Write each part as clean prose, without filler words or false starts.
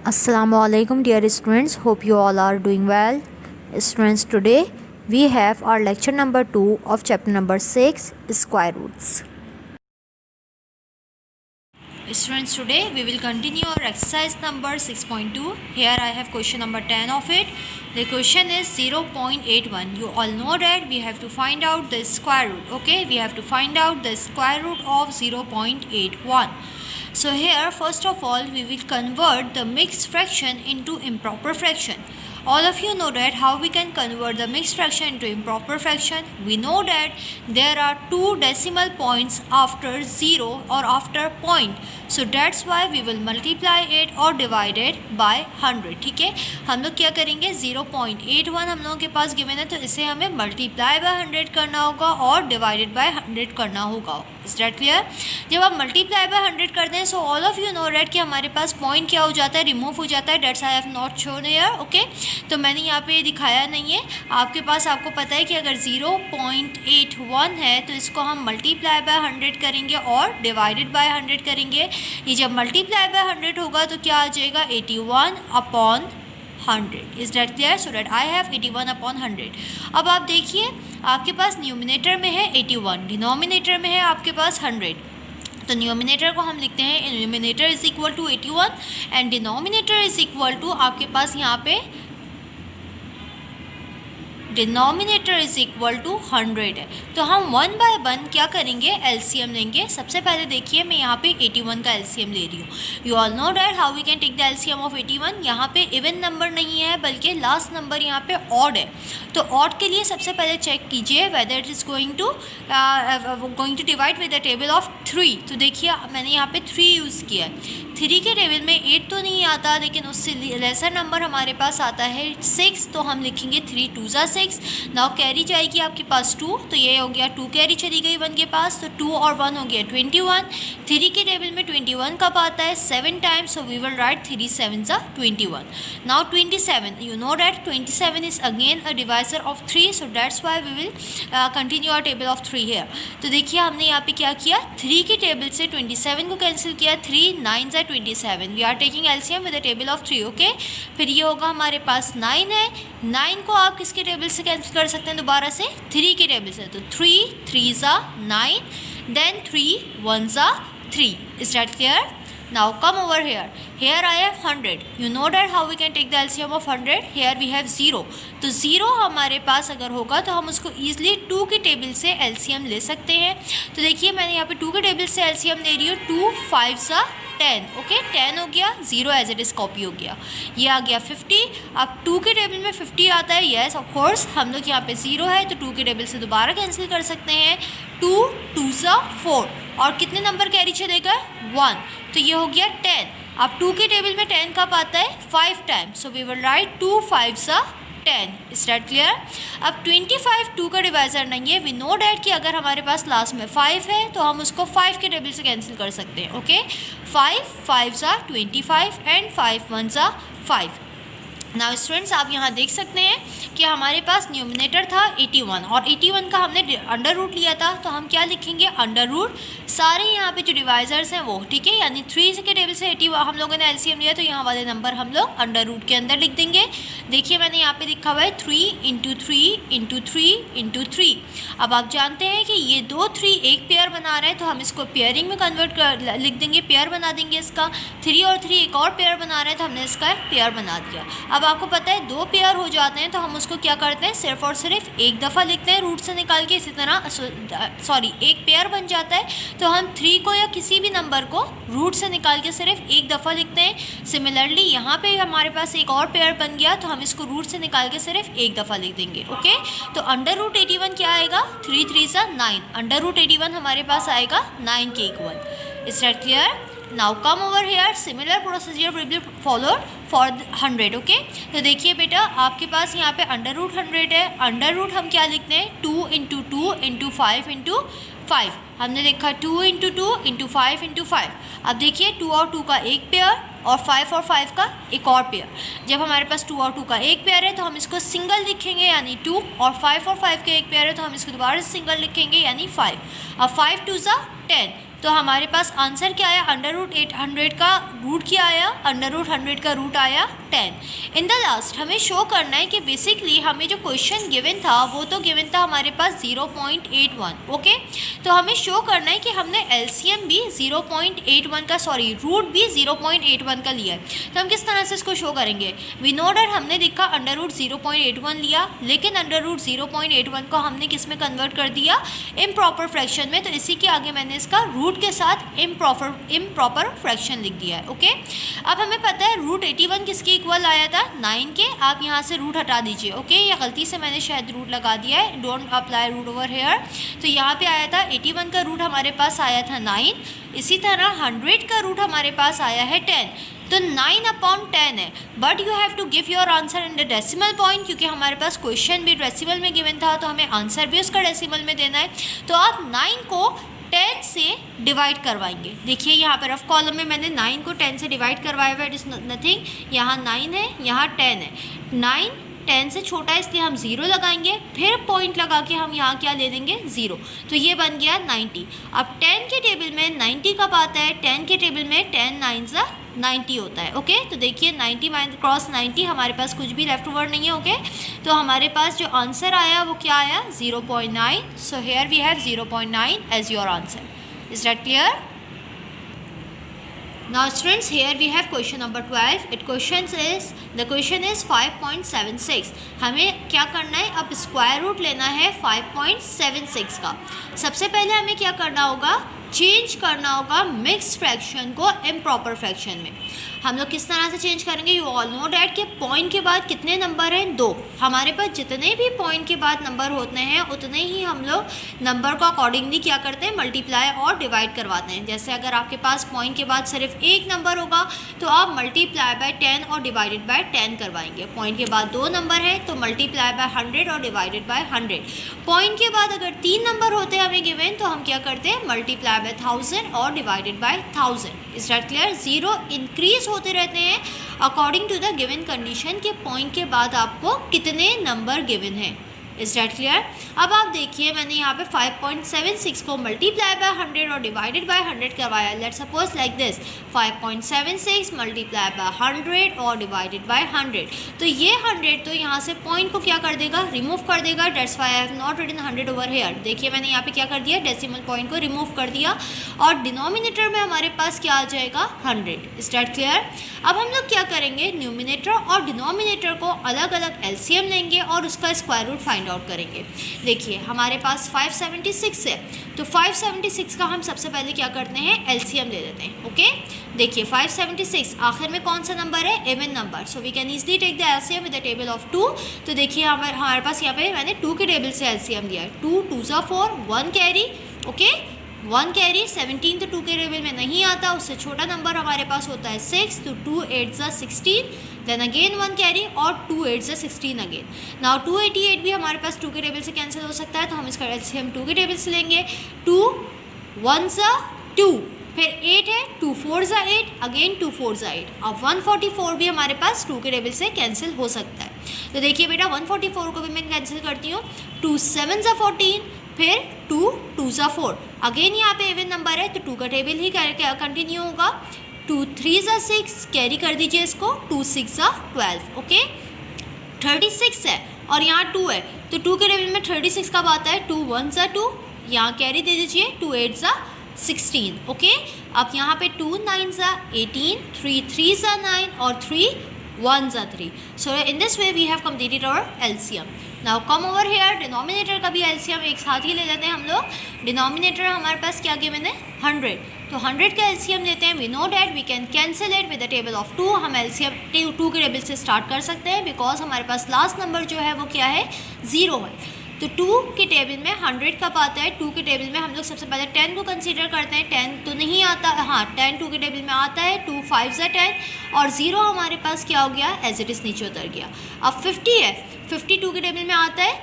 Assalamualaikum dear students, hope you all are doing well. Students, today we have our lecture number 2 of chapter number 6, square roots. Students, today we will continue our exercise number 6.2. Here I have question number 10 of it. The question is 0.81. You all know that we have to find out the square root. Okay, we have to find out the square root of 0.81. So here first of all we will convert the mixed fraction into improper fraction. All of you know that how we can convert the mixed fraction into improper fraction. We know that there are two decimal points after 0 or after point. So that's why we will multiply it or divide it by 100. ठीक है, हम लोग क्या करेंगे 0.81 हम लोगों के पास given है, तो इसे हमें मल्टीप्लाई बाय 100 करना होगा और डिवाइडेड बाय 100 करना होगा. Is that clear? जब आप मल्टीप्लाई बाय 100 करते हैं, so all of you know that कि हमारे पास पॉइंट क्या हो जाता है, रिमूव हो जाता है. That's I have not shown here. Okay, तो मैंने यहाँ पे दिखाया नहीं है आपके पास. आपको पता है कि अगर 0.81 है तो इसको हम मल्टीप्लाई बाय 100 करेंगे और डिवाइडेड बाय 100 करेंगे. ये जब मल्टीप्लाई बाय 100 होगा तो क्या आ जाएगा 81 upon 100. Is that clear? So that I have 81 upon 100. अब आप देखिए आपके पास न्यूमिनेटर में है 81, डिनोमिनेटर में है आपके पास 100. तो न्यूमिनेटर को हम लिखते हैं numerator is equal to 81 and denominator is equal to आपके पास यहाँ पे डिनोमिनेटर इज इक्वल टू 100 है. तो हम 1 बाय 1 क्या करेंगे, एलसीएम लेंगे. सबसे पहले देखिए मैं यहाँ पे 81 का एलसीएम ले रही हूँ. You all know that how we can take the LCM of 81. यहाँ पे इवन नंबर नहीं है बल्कि लास्ट नंबर यहाँ पे ऑड है. तो ऑड के लिए सबसे पहले चेक कीजिए whether it is going to divide with the table of 3. तो देखिए मैंने यहाँ पे 3 यूज़ किया है. 3 के टेबल में 8 तो नहीं आता, लेकिन उससे लेसर नंबर हमारे पास आता है 6. तो हम लिखेंगे 3 2 ज़ा 6. नाउ कैरी जाएगी आपके पास 2, तो ये हो गया 2 कैरी चली गई 1 के पास, तो 2 और 1 हो गया 21. 3 के टेबल में 21 कब आता है 7 times, so we will write 3 7 ज़ा 21. Now 27, you know that 27 is again a divisor of 3, so that's why we will continue our table of 3 here. तो देखिए हमने यहाँ पे क्या किया, 3 के टेबल से 27 को कैंसिल किया, 3 9 ज़ा 27. We are taking LCM with the table of 3. Okay, फिर ये होगा हमारे पास 9 है. 9 को आप किसके टेबल से कैंसिल कर सकते हैं दोबारा से, 3 के टेबल से. तो 3 3 ज़ा 9, देन 3 1 ज़ा 3. Is that clear? Now come over here. Here I have 100. You know that how we can take the LCM of 100. Here we have 0. तो 0 हमारे पास अगर होगा तो हम उसको easily 2 के टेबल से LCM ले सकते हैं. तो देखिए मैंने यहाँ पे 2 के टेबल से LCM ले रही हूँ. 2 5 सा 10. ओके, 10 हो गया, 0 एज इट इज़ कॉपी हो गया. ये आ गया 50. अब 2 के टेबल में 50 आता है. येस ऑफ कोर्स, हम लोग यहाँ पे 0 है तो 2 के टेबल से दोबारा कैंसिल कर सकते हैं. 2 2 सा 4 और कितने नंबर कैरी चलेगा 1. तो ये हो गया 10. अब 2 के टेबल में 10 कब आता है 5 times, so we will write 2 5 सा 10. Is that clear? अब 25 2 का डिवाइजर नहीं है. वी नो डैट कि अगर हमारे पास लास्ट में 5 है तो हम उसको 5 के टेबल से कैंसिल कर सकते हैं. ओके, 5 5 सा 25 एंड 5 1 सा 5. नाउ स्टूडेंट्स आप यहाँ देख सकते हैं कि हमारे पास न्यूमिनेटर था 81 और 81 का हमने अंडर रूट लिया था. तो हम क्या लिखेंगे, अंडर रूट सारे यहाँ पे जो डिवाइजर्स हैं वो. ठीक है, यानी 3 के टेबल से 80 हम लोगों ने एलसीएम लिया, तो यहाँ वाले नंबर हम लोग अंडर रूट के अंदर लिख देंगे. देखिए मैंने यहाँ पे लिखा हुआ है 3 इंटू 3 इंटू 3 इंटू 3. अब आप जानते हैं कि ये 2 3 एक पेयर बना रहे हैं, तो हम इसको पेयरिंग में कन्वर्ट कर लिख देंगे, पेयर बना देंगे इसका. 3 और 3 एक और पेयर बना रहे हैं, तो हमने इसका पेयर बना दिया. अब आपको पता है 2 पेयर हो जाते हैं तो हम उसको क्या करते हैं, सिर्फ और सिर्फ एक दफ़ा लिखते हैं रूट से निकाल के. इसी तरह एक पेयर बन जाता है तो हम 3 को या किसी भी नंबर को रूट से निकाल के सिर्फ एक दफ़ा लिखते हैं. सिमिलरली यहाँ पे हमारे पास एक और पेयर बन गया तो हम इसको रूट से निकाल के सिर्फ एक दफ़ा लिख देंगे. ओके, तो अंडर रूट 81 क्या आएगा, 3 3 सा 9. अंडर रूट 81 हमारे पास आएगा 9 के equal. Is that clear? Now come over hair, similar procedure will be followed for 100. Okay, तो देखिए बेटा आपके पास यहाँ पे अंडर रूट 100 है. अंडर रूट हम क्या लिखते हैं, 2 इंटू 2 इंटू 5 इंटू 5. हमने लिखा 2 इंटू 2 इंटू 5 इंटू 5. अब देखिए 2 और 2 का एक पेयर और 5 और 5 का एक और पेयर. जब हमारे पास 2 और 2 का एक पेयर है तो हम इसको सिंगल लिखेंगे यानी 2, और 5 का एक पेयर है तो हम इसको दोबारा सिंगल लिखेंगे यानी 5. अब 5 2 ज़ा 10, तो हमारे पास आंसर क्या आया, अंडर रूट 800 का रूट क्या आया, अंडर रूट 100 का रूट आया 10। इन द लास्ट हमें शो करना है कि बेसिकली हमें जो क्वेश्चन गिवन था वो तो गिवन था हमारे पास 0.81। ओके, तो हमें शो करना है कि हमने एलसीएम भी 0.81 का, सॉरी रूट भी 0.81 का लिया है। तो हम किस तरह से इसको शो करेंगे, वी नो डैट हमने देखा अंडर रूट 0.81 लिया, लेकिन अंडर रूट 0.81 को हमने किस में कन्वर्ट कर दिया, इम्प्रॉपर फ्रैक्शन में। तो इसी के आगे मैंने इसका रूट के साथ इम्प्रॉपर फ्रैक्शन लिख दिया है। ओके, अब हमें पता है रूट 81 किसके इक्वल आया था, 9 के। आप यहाँ से रूट हटा दीजिए। ओके, या गलती से मैंने शायद रूट लगा दिया है, don't apply root over here. तो यहाँ पे आया था 81 का रूट हमारे पास आया था 9, इसी तरह 100 का रूट हमारे पास आया है 10। तो 9/10 है, but you have to give your answer in the decimal point, क्योंकि हमारे पास क्वेश्चन भी डेसिमल में गिवन था, तो हमें आंसर भी उसका डेसिमल में देना है। तो आप 9 को 10 से डिवाइड करवाएंगे। देखिए यहाँ पर रफ कॉलम में मैंने 9 को 10 से डिवाइड करवाया हुआ है, इट इज़ नथिंग, यहाँ 9 है, यहाँ 10 है। 9 10 से छोटा है इसलिए हम 0 लगाएंगे, फिर पॉइंट लगा के हम यहाँ क्या ले लेंगे 0। तो ये बन गया 90। अब 10 के टेबल में 90 कब आता है, 10 के टेबल में 10 9 90 होता है। ओके, तो देखिए 90 क्रॉस 90 हमारे पास कुछ भी लेफ्ट ओवर नहीं है। ओके, तो हमारे पास जो आंसर आया वो क्या आया, 0.9। So here we have 0.9 as your answer. Is that clear? Now students, here we have question number 12. The question is 5.76. हमें क्या करना है, अब स्क्वायर रूट लेना है 5.76 का। सबसे पहले हमें क्या करना होगा, चेंज करना होगा मिक्स फ्रैक्शन को इम्प्रॉपर फ्रैक्शन में। हम लोग किस तरह से चेंज करेंगे, यू ऑल नो डैट के पॉइंट के बाद कितने नंबर हैं, 2। हमारे पास जितने भी पॉइंट के बाद नंबर होते हैं उतने ही हम लोग नंबर को अकॉर्डिंगली क्या करते हैं, मल्टीप्लाई और डिवाइड करवाते हैं। जैसे अगर आपके पास पॉइंट के बाद सिर्फ एक नंबर होगा तो आप मल्टीप्लाई बाय 10 और डिवाइडेड बाय 10 करवाएंगे। पॉइंट के बाद 2 नंबर है तो मल्टीप्लाई बाय 100 और डिवाइडेड बाय 100। पॉइंट के बाद अगर 3 नंबर होते हैं हमें गिवन, तो हम क्या करते हैं, मल्टीप्लाई बाय 1000 और divided by 1000। Is that clear? 0 increase होते रहते हैं according to the given condition के पॉइंट के बाद आपको कितने नंबर गिवन हैं। Is that clear? अब आप देखिए मैंने यहाँ पे 5.76 को मल्टीप्लाई बाय 100 और डिवाइडेड बाय 100 करवाया। Let's suppose like this, 5.76 multiply by 100 और डिवाइडेड बाय 100। तो ये 100 तो यहाँ से पॉइंट को क्या कर देगा, रिमूव कर देगा। That's why I have not written 100 over here. देखिए मैंने यहाँ पे क्या कर दिया, डेसिमल पॉइंट को रिमूव कर दिया और डिनोमिनेटर में हमारे पास क्या आ जाएगा, 100। Is that clear? अब हम लोग क्या करेंगे, न्यूमिनेटर और डिनोमिनेटर को अलग अलग एलसीएम लेंगे और उसका स्क्वायर रूट फाइंड आउट करेंगे। देखिए हमारे पास 576 है, तो 576 का हम सबसे पहले क्या करते हैं, एलसीएम ले लेते हैं। ओके, देखिए 576 आखिर में कौन सा नंबर है, even number, so we can easily take the LCM with the table of 2। तो देखिए हमारे पास यहाँ पे मैंने 2 के टेबल से एलसीएम दिया है। 2 2 ज़ा 4, 1 कैरी। ओके, 1 कैरी, 17 तो 2 के टेबल में नहीं आता, उससे छोटा नंबर हमारे पास होता है 6, तो 2 8 ज़ा 16, देन अगेन 1 कैरी और 2 8 ज़ा 16 अगेन। नाउ 288 भी हमारे पास 2 के टेबल से कैंसिल हो सकता है, तो हम इसका एलसीएम 2 के टेबल से लेंगे। 2 1 ज़ा 2, फिर 8 है, 2 4 ज़ा 8, अगेन 2 4 ज़ा 8। अब 144 भी हमारे पास 2 के टेबल से कैंसिल हो सकता है। तो देखिए बेटा 144 को भी मैं कैंसिल करती हूँ। 2 7 ज़ा 14, फिर 2 2 ज़ा 4, अगेन यहाँ पे इवन नंबर है तो 2 का टेबल ही कंटिन्यू होगा। 2 3 ज़ा 6, कैरी कर दीजिए इसको, 2 6 ज़ा 12। ओके, 36 है और यहाँ 2 है, तो 2 के टेबल में 36 कब आता है, 2 1 ज़ा 2, यहाँ कैरी दे दीजिए, 2 8 ज़ा 16। ओके, अब यहाँ पे 2 9 ज़ा 18, 3 3 ज़ा 9 और 3 1 ज़ा 3। So in this way we have completed our LCM. Now come over here, denominator का भी एलसीएम एक साथ ही ले लेते हैं हम लोग। डिनोमिनेटर हमारे पास क्या गिवन है, 100, तो 100 का एलसीएम लेते हैं। We know that we can cancel it with the table of 2। हम एलसीएम 2 के टेबल से स्टार्ट कर सकते हैं बिकॉज हमारे पास लास्ट नंबर जो है वो क्या है, 0 है। तो 2 के टेबल में 100 कब आता है, 2 के टेबल में हम लोग सबसे पहले 10 को कंसीडर करते हैं। 10 तो नहीं आता, हाँ 10 2 के टेबल में आता है। 2 5 ज़ा 10 और 0 हमारे पास क्या हो गया, एज इट इज़ नीचे उतर गया। अब 50 है, 52 के टेबल में आता है।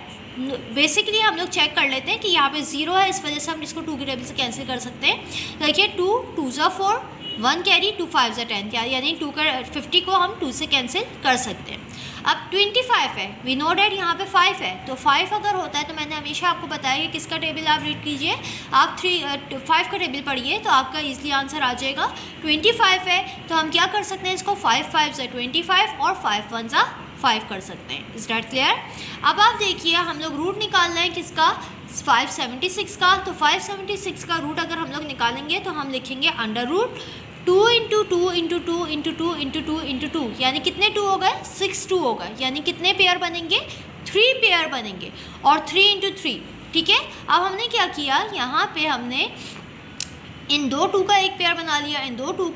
बेसिकली हम लोग चेक कर लेते हैं कि यहाँ पे 0 है, इस वजह से हम इसको 2 के टेबल से कैंसिल कर सकते हैं। देखिए 2 2 ज़ा 4, 1 कैरी, 2 5 ज़ा 10, यानी 2 का 50 को हम 2 से कैंसिल कर सकते हैं। अब 25 है, वी नो डैट यहाँ पे 5 है, तो 5 अगर होता है तो मैंने हमेशा आपको बताया कि किसका टेबल आप रीड कीजिए, आप 5 का टेबल पढ़िए तो आपका ईजिली आंसर आ जाएगा। 25 है तो हम क्या कर सकते हैं, इसको 5 5 ज़ा 25 और 5 1 ज़ा 5 कर सकते हैं। Is that clear? अब आप देखिए हम लोग रूट निकालना है किसका, 576 का, तो 576 का रूट अगर हम लोग निकालेंगे तो हम लिखेंगे under root 2 into 2 into 2 into 2 into 2 into 2, यानी कितने 2 हो गए, 6 2 हो गए, यानी कितने पेयर बनेंगे, 3 पेयर बनेंगे, और 3 इंटू 3। ठीक है, अब हमने क्या किया, यहाँ पे हमने इन 2 2 का एक पेयर बना लिया, इन 2 2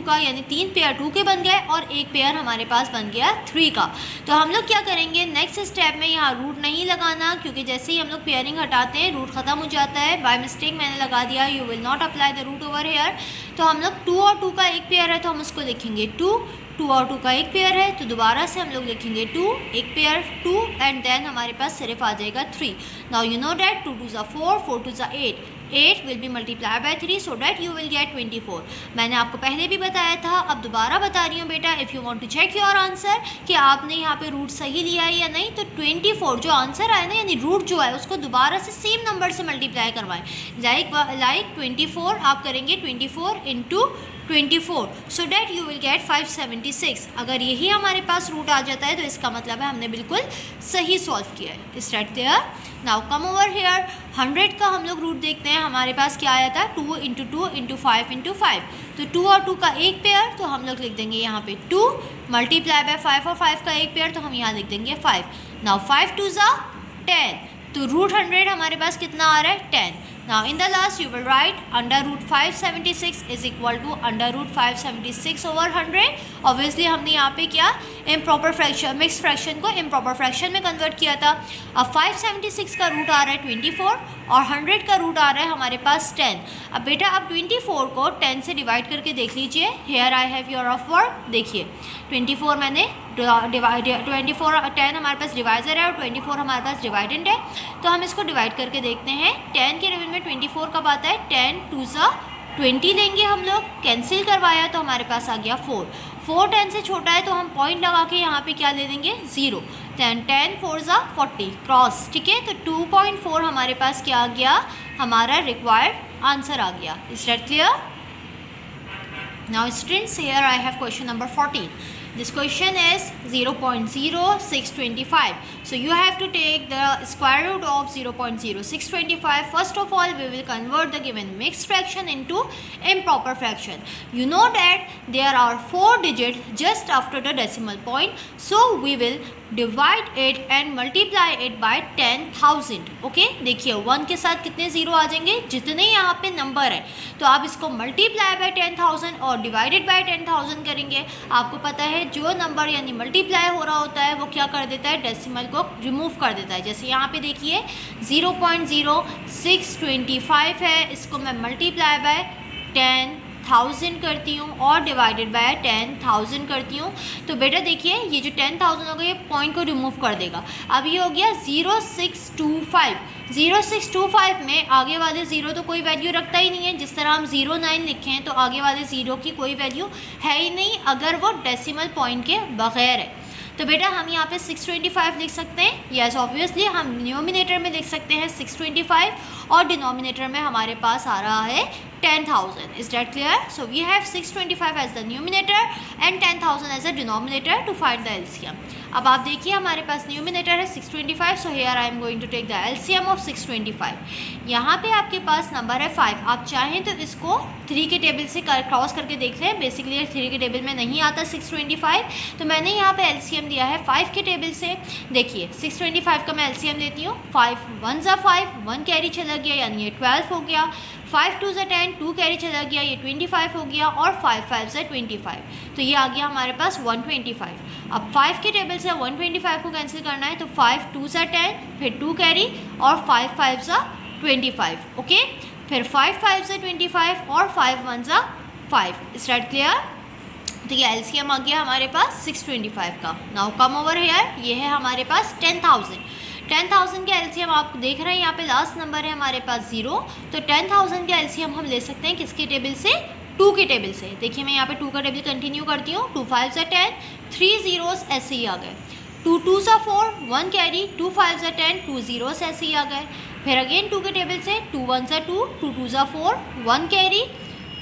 का यानी 3 पेयर 2 के बन गए और एक पेयर हमारे पास बन गया 3 का। तो हम लोग क्या करेंगे, नेक्स्ट स्टेप में यहाँ रूट नहीं लगाना, क्योंकि जैसे ही हम लोग पेयरिंग हटाते हैं रूट ख़त्म हो जाता है। बाय मिस्टेक मैंने लगा दिया, you will not apply the root over here. तो हम लोग 2 और 2 का एक पेयर है तो हम उसको लिखेंगे 2, 2 और 2 का एक पेयर है तो दोबारा से हम लोग लिखेंगे 2, एक पेयर 2, एंड देन हमारे पास सिर्फ आ जाएगा 3। नाउ यू नो डैट 2 2 ज़ा 4, 4 2 ज़ा 8, 8 will be multiplied by 3 so that you will get 24। मैंने आपको पहले भी बताया था, अब दोबारा बता रही हूँ बेटा, if you want to check your answer कि आपने यहाँ पे रूट सही लिया है या नहीं, तो 24 जो आंसर आया ना, यानी रूट जो है उसको दोबारा से सेम नंबर से मल्टीप्लाई करवाएं। लाइक 24 आप करेंगे 24 into 24 so that you will get 576। अगर यही हमारे पास रूट आ जाता है तो इसका मतलब है हमने बिल्कुल सही सॉल्व किया है। Is that clear? Now come over hair, 100 का हम लोग रूट देखते हैं। हमारे पास क्या आया था, 2 इंटू 2 इंटू 5 इंटू 5, तो 2 और 2 का एक पेयर तो हम लोग लिख देंगे यहाँ पे 2, मल्टीप्लाई बाय 5 और 5 का एक पेयर तो हम यहाँ लिख देंगे 5। नाउ 5 2 ज़ा 10, तो रूट 100 हमारे पास कितना आ रहा है, 10। Now in the last you will write under root 576 is equal to under root 576 over 100। Obviously हमने यहाँ पे क्या, improper fraction, mixed fraction को improper fraction में convert किया था। अब 576 का रूट आ रहा है 24 और 100 का रूट आ रहा है हमारे पास 10। अब बेटा आप 24 को 10 से डिवाइड करके देख लीजिए। Here I have your of work, देखिए 24 मैंने 24 10 हमारे पास डिवाइज़र है और 24 हमारे पास डिवाइडेंड है, तो हम इसको डिवाइड करके देखते हैं। 10 के टेबल में 24 कब आता है, 10 2 ज़ा 20 लेंगे हम लोग, कैंसिल करवाया तो हमारे पास आ गया 4। 4 10 से छोटा है तो हम पॉइंट लगा के यहाँ पे क्या ले देंगे, 0। 10 4 ज़ा 40 क्रॉस, ठीक है, तो 2.4 हमारे पास क्या आ गया, हमारा रिक्वायर्ड आंसर आ गया। Is that clear? Now students here I have question number 14। This question is 0.0625. So you have to take the square root of 0.0625. First of all, we will convert the given mixed fraction into improper fraction. You know that there are 4 digits just after the decimal point. So we will divide it and multiply it by 10,000. Okay, देखिए 1 के साथ कितने zero आ जाएंगे, जितने यहाँ पे number है तो आप इसको मल्टीप्लाई बाय 10,000 और डिवाइडेड बाय 10,000 करेंगे। आपको पता है जो नंबर यानी मल्टीप्लाई हो रहा होता है वो क्या कर देता है, डेसिमल को रिमूव कर देता है। जैसे यहाँ पे देखिए 0.0625 है, इसको मैं मल्टीप्लाई बाय 10,000 करती हूँ और डिवाइडेड बाय 10,000 करती हूँ, तो बेटा देखिए ये जो 10,000 होगा ये पॉइंट को रिमूव कर देगा। अब ये हो गया 0625। 0625 में आगे वाले ज़ीरो तो कोई वैल्यू रखता ही नहीं है। जिस तरह हम 09 लिखे हैं तो आगे वाले ज़ीरो की कोई वैल्यू है ही नहीं अगर वो डेसिमल पॉइंट के बगैर है। तो बेटा हम यहाँ पे 625 लिख सकते हैं। यस ऑब्वियसली हम न्यूमिनेटर में लिख सकते हैं 625 और डिनोमिनेटर में हमारे पास आ रहा है 10,000। Is that clear? So we have 625 as the numerator and 10,000 as the denominator to find the LCM. अब आप देखिए हमारे पास न्यूमिनेटर है 625, so here I am going to take the LCM of 625। यहाँ पे आपके पास नंबर है 5। आप चाहें तो इसको 3 के टेबल से क्रॉस करके देख लें। बेसिकली 3 के टेबल में नहीं आता 625, तो मैंने यहाँ पे एलसीएम दिया है 5 के टेबल से। देखिए 625 का मैं एलसीएम लेती हूँ। 5 1 ज़ा 5, 1 कैरी चला गया यानी ये 12 हो गया। 5 2 ज़ा 10, 2 कैरी चला गया ये 25 हो गया और 5 5 ज़ा 25, तो ये आ गया हमारे पास 125। अब 5 के टेबल से 125 को कैंसिल करना है तो 5 2 ज़ा 10, फिर 2 कैरी और 5 5 ज़ा 25, ओके, फिर 5 5 ज़ा 25 और 5 1 ज़ा 5। Is that clear? तो ये एलसीएम आ गया हमारे पास 625 का। नाउ कम ओवर हियर, ये है हमारे पास 10,000। 10,000 के एलसीएम आप देख रहे हैं यहाँ पे लास्ट नंबर है हमारे पास 0, तो 10,000 के एलसीएम हम ले सकते हैं किसके टेबल से, टू के टेबल से। देखिए मैं यहाँ पे टू का टेबल कंटिन्यू करती हूँ। 2 5 10, 3 zeros ऐसे ही आ गए। 2 2s 4, 1 कैरी, 2 5 10, 2 zeros ऐसे ही आ गए। फिर अगेन टू के टेबल से 2 1 2, 2 2s 4, 1 कैरी,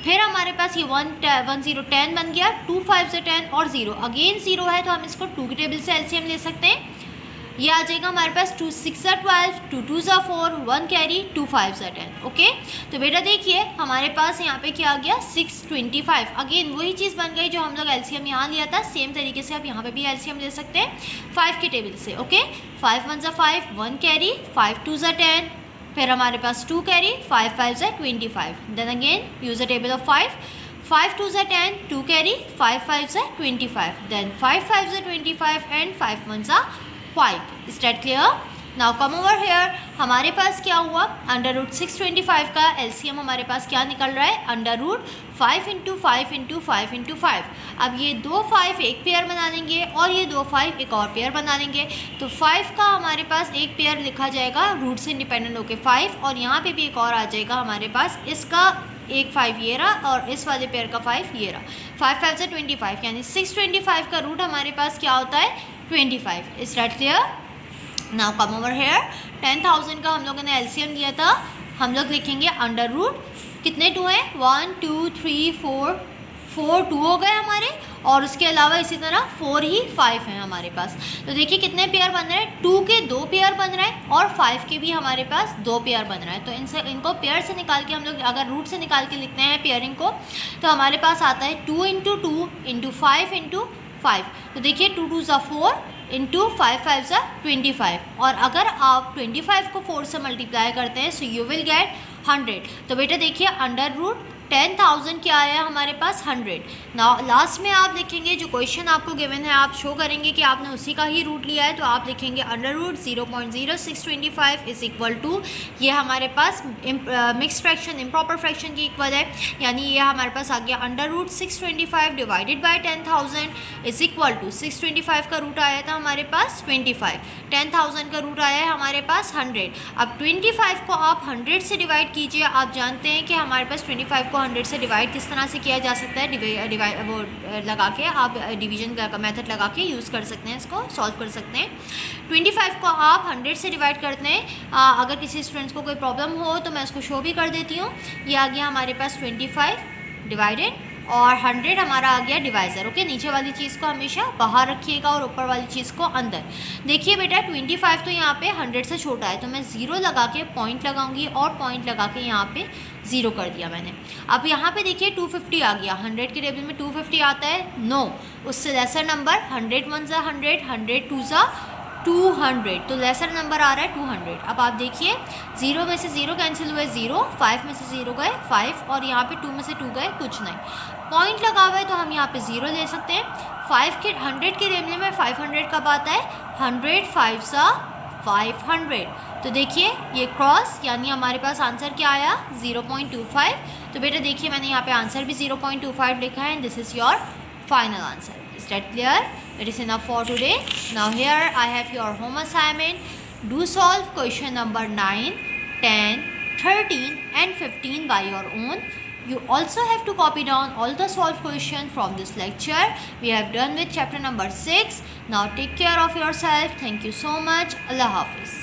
फिर हमारे पास ये 1 0 10 बन गया। 2 5 10 और 0, अगेन 0 है तो हम इसको टू के टेबल से एलसीएम ले सकते हैं। ये आ जाएगा हमारे पास 2 6 12, 2 2s 4, 1 कैरी, 2 5 10। ओके, तो बेटा देखिए हमारे पास यहाँ पे क्या आ गया 625। अगेन वही चीज़ बन गई जो हम लोग एलसीएम यहाँ लिया था, सेम तरीके से आप यहाँ पे भी एलसीएम ले सकते हैं 5 के टेबल से। ओके, 5 1 5, 1 कैरी, 5 2 10, फिर हमारे पास 2 carry, 5 5 25। Then again use a table of 5 2 10, 2 carry, 5 5 25, then 5 5 25 and 5 1 5। Is that clear? Now come over here, हमारे पास क्या हुआ, अंडर रूट 625 का एलसीएम हमारे पास क्या निकल रहा है, अंडर रूट 5 × 5 × 5 × 5। अब ये 2 5 एक पेयर बना लेंगे और ये 2 5 एक और पेयर बना लेंगे। तो 5 का हमारे पास एक पेयर लिखा जाएगा रूट से इंडिपेंडेंट होके 5, और यहाँ पे भी एक और आ जाएगा हमारे पास, इसका एक 5 ये रहा और इस वाले पेयर का 5 ये रहा। 5 5 25, यानी 625 का रूट हमारे पास क्या होता है 25। Is that clear? Now come over hair, 10,000 का हम लोगों ने एलसीएम लिया था, हम लोग लिखेंगे अंडर रूट, कितने 2 हैं 1 2 3 4 2 हो गए हमारे, और उसके अलावा इसी तरह 4 ही 5 हैं हमारे पास। तो देखिए कितने पेयर बन रहे हैं, 2 के 2 पेयर बन रहे हैं और 5 के भी हमारे पास 2 पेयर बन रहा है। तो इनको पेयर से निकाल के हम लोग अगर रूट से निकाल के लिखते हैं पेयरिंग को, तो हमारे पास आता है 2 × 2 × 5 × 5। तो देखिए 2 2s 4 × 5 5s 25, और अगर आप 25 को 4 से मल्टीप्लाई करते हैं सो यू विल गेट 100। तो बेटा देखिए अंडर रूट 10,000 क्या आया हमारे पास 100। नाउ लास्ट में आप देखेंगे जो क्वेश्चन आपको गिवन है, आप शो करेंगे कि आपने उसी का ही रूट लिया है, तो आप लिखेंगे under root 0.0625 is equal to, ये हमारे पास मिक्स फ्रैक्शन इम्प्रॉपर फ्रैक्शन की इक्वल है, यानी ये हमारे पास आ गया under root 625 divided by 10,000 is equal to 625 का रूट आया था हमारे पास 25, 10,000 का रूट आया है हमारे पास 100। अब 25 को आप 100 से डिवाइड कीजिए, आप जानते हैं कि हमारे पास 25 को 100 से डिवाइड किस तरह से किया जा सकता है, वो लगा के आप डिवीजन का मेथड लगा के यूज़ कर सकते हैं, इसको सॉल्व कर सकते हैं। 25 को आप 100 से डिवाइड करते हैं, अगर किसी स्टूडेंट्स को कोई प्रॉब्लम हो तो मैं उसको शो भी कर देती हूँ। ये आ गया हमारे पास 25 डिवाइडेड और 100 हमारा आ गया डिवाइज़र। ओके, नीचे वाली चीज़ को हमेशा बाहर रखिएगा और ऊपर वाली चीज़ को अंदर। देखिए बेटा 25 तो यहाँ पे 100 से छोटा है, तो मैं 0 लगा के पॉइंट लगाऊंगी और पॉइंट लगा के यहाँ पे 0 कर दिया मैंने। अब यहाँ पे देखिए 250 आ गया, 100 के टेबल में 250 आता है, नो, उससे लेसर नंबर 100 1 100, 100 2 200, तो लेसर नंबर आ रहा है 200। अब आप देखिए 0 में से 0 कैंसिल हुए 0, 5 में से 0 गए 5, और यहाँ पे 2 में से 2 गए कुछ नहीं, पॉइंट लगा हुआ है तो हम यहाँ पे 0 ले सकते हैं। 100 के टेबल में 500 कब आता है, 100 5 500। तो देखिए ये क्रॉस, यानी हमारे पास आंसर क्या आया 0.25। तो बेटा देखिए मैंने यहाँ पे आंसर भी 0.25 लिखा है, and this is your final answer. Is that clear? It is enough for today. Now here I have your home assignment. Do solve question number 9, 10, 13 and 15 by your own. You also have to copy down all the solved question from this lecture. We have done with chapter number 6. Now take care of yourself. Thank you so much. Allah Hafiz.